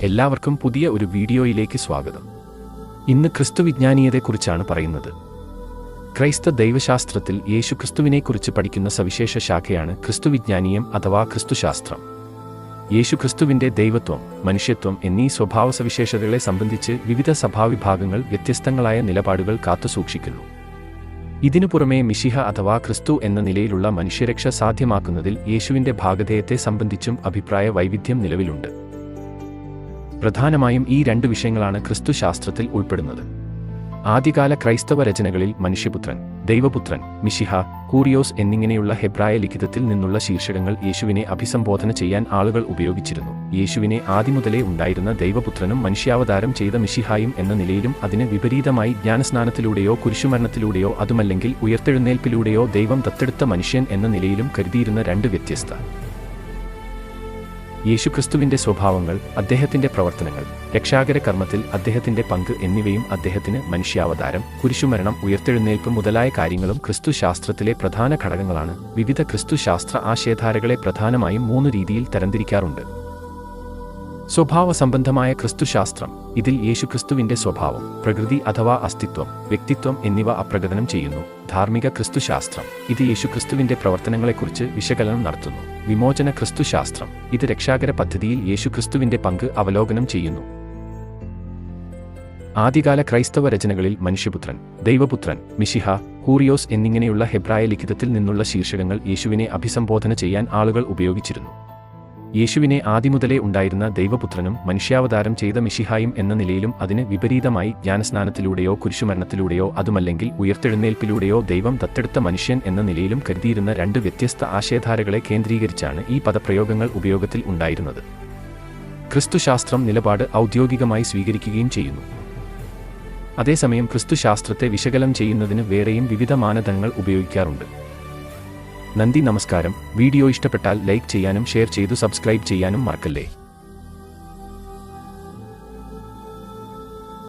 എല്ലാവർക്കും പുതിയ ഒരു വീഡിയോയിലേക്ക് സ്വാഗതം. ഇന്ന് ക്രിസ്തുവിജ്ഞാനീയതയെക്കുറിച്ചാണ് പറയുന്നത്. ക്രൈസ്തവ ദൈവശാസ്ത്രത്തിൽ യേശുക്രിസ്തുവിനെക്കുറിച്ച് പഠിക്കുന്ന സവിശേഷ ശാഖയാണ് ക്രിസ്തുവിജ്ഞാനീയം അഥവാ ക്രിസ്തുശാസ്ത്രം. യേശുക്രിസ്തുവിന്റെ ദൈവത്വം, മനുഷ്യത്വം എന്നീ സ്വഭാവസവിശേഷതകളെ സംബന്ധിച്ച് വിവിധ സഭാവിഭാഗങ്ങൾ വ്യത്യസ്തങ്ങളായ നിലപാടുകൾ കാത്തുസൂക്ഷിക്കുന്നു. ഇതിനു പുറമെ മിശിഹ അഥവാ ക്രിസ്തു എന്ന നിലയിലുള്ള മനുഷ്യരക്ഷ സാധ്യമാക്കുന്നതിൽ യേശുവിന്റെ ഭാഗധേയത്തെ സംബന്ധിച്ചും അഭിപ്രായ വൈവിധ്യം നിലവിലുണ്ട്. പ്രധാനമായും ഈ രണ്ട് വിഷയങ്ങളാണ് ക്രിസ്തുശാസ്ത്രത്തിൽ ഉൾപ്പെടുന്നത്. ആദ്യകാല ക്രൈസ്തവ രചനകളിൽ മനുഷ്യപുത്രൻ, ദൈവപുത്രൻ, മിശിഹ, കൂറിയോസ് എന്നിങ്ങനെയുള്ള ഹെബ്രായ ലിഖിതത്തിൽ നിന്നുള്ള ശീർഷകങ്ങൾ യേശുവിനെ അഭിസംബോധന ചെയ്യാൻ ആളുകൾ ഉപയോഗിച്ചിരുന്നു. യേശുവിനെ ആദിമുതലേ ഉണ്ടായിരുന്ന ദൈവപുത്രനും മനുഷ്യാവതാരം ചെയ്ത മിശിഹായും എന്ന നിലയിലും അതിന് വിപരീതമായി ജ്ഞാനസ്നാനത്തിലൂടെയോ കുരിശുമരണത്തിലൂടെയോ അതുമല്ലെങ്കിൽ ഉയർത്തെഴുന്നേൽപ്പിലൂടെയോ ദൈവം ദത്തെടുത്ത മനുഷ്യൻ എന്ന നിലയിലും കരുതിയിരുന്ന രണ്ട് വ്യത്യസ്ത യേശുക്രിസ്തുവിന്റെ സ്വഭാവങ്ങൾ, അദ്ദേഹത്തിന്റെ പ്രവർത്തനങ്ങൾ, രക്ഷാകര കർമ്മത്തിൽ അദ്ദേഹത്തിന്റെ പങ്ക് എന്നിവയും അദ്ദേഹത്തിന് മനുഷ്യാവതാരം, കുരിശുമരണം, ഉയർത്തെഴുന്നേൽപ്പ് മുതലായ കാര്യങ്ങളും ക്രിസ്തുശാസ്ത്രത്തിലെ പ്രധാന ഘടകങ്ങളാണ്. വിവിധ ക്രിസ്തുശാസ്ത്ര ആശയധാരകളെ പ്രധാനമായും 3 രീതിയിൽ തരംതിരിക്കാറുണ്ട്. സ്വഭാവ സംബന്ധമായ ക്രിസ്തുശാസ്ത്രം. ഇതിൽ യേശുക്രിസ്തുവിന്റെ സ്വഭാവം, പ്രകൃതി അഥവാ അസ്തിത്വം, വ്യക്തിത്വം എന്നിവ അപ്രകടനം ചെയ്യുന്നു. ധാർമ്മിക ക്രിസ്തുശാസ്ത്രം. ഇത് യേശുക്രിസ്തുവിന്റെ പ്രവർത്തനങ്ങളെക്കുറിച്ച് വിശകലനം നടത്തുന്നു. വിമോചന ക്രിസ്തുശാസ്ത്രം. ഇത് രക്ഷാകര പദ്ധതിയിൽ യേശുക്രിസ്തുവിന്റെ പങ്ക് അവലോകനം ചെയ്യുന്നു. ആദ്യകാല ക്രൈസ്തവ രചനകളിൽ മനുഷ്യപുത്രൻ, ദൈവപുത്രൻ, മിശിഹ, കൂറിയോസ് എന്നിങ്ങനെയുള്ള ഹെബ്രായ ലിഖിതത്തിൽ നിന്നുള്ള ശീർഷകങ്ങൾ യേശുവിനെ അഭിസംബോധന ചെയ്യാൻ ആളുകൾ ഉപയോഗിച്ചിരുന്നു. യേശുവിനെ ആദിമുതലേ ഉണ്ടായിരുന്ന ദൈവപുത്രനും മനുഷ്യാവതാരം ചെയ്ത മിശിഹായും എന്ന നിലയിലും അതിന് വിപരീതമായി ജ്ഞാനസ്നാനത്തിലൂടെയോ കുരിശുമരണത്തിലൂടെയോ അതുമല്ലെങ്കിൽ ഉയർത്തെഴുന്നേൽപ്പിലൂടെയോ ദൈവം ദത്തെടുത്ത മനുഷ്യൻ എന്ന നിലയിലും കരുതിയിരുന്ന രണ്ട് വ്യത്യസ്ത ആശയധാരകളെ കേന്ദ്രീകരിച്ചാണ് ഈ പദപ്രയോഗങ്ങൾ ഉപയോഗത്തിൽ ഉണ്ടായിരുന്നത്. ക്രിസ്തുശാസ്ത്രം നിലപാട് ഔദ്യോഗികമായി സ്വീകരിക്കുകയും ചെയ്യുന്നു. അതേസമയം ക്രിസ്തുശാസ്ത്രത്തെ വിശകലനം ചെയ്യുന്നതിന് വേറെയും വിവിധ മാനദണ്ഡങ്ങൾ ഉപയോഗിക്കാറുണ്ട്. നന്ദി, നമസ്കാരം. വീഡിയോ ഇഷ്ടപ്പെട്ടാൽ ലൈക്ക് ചെയ്യാനും ഷെയർ ചെയ്തു സബ്സ്ക്രൈബ് ചെയ്യാനും മറക്കല്ലേ.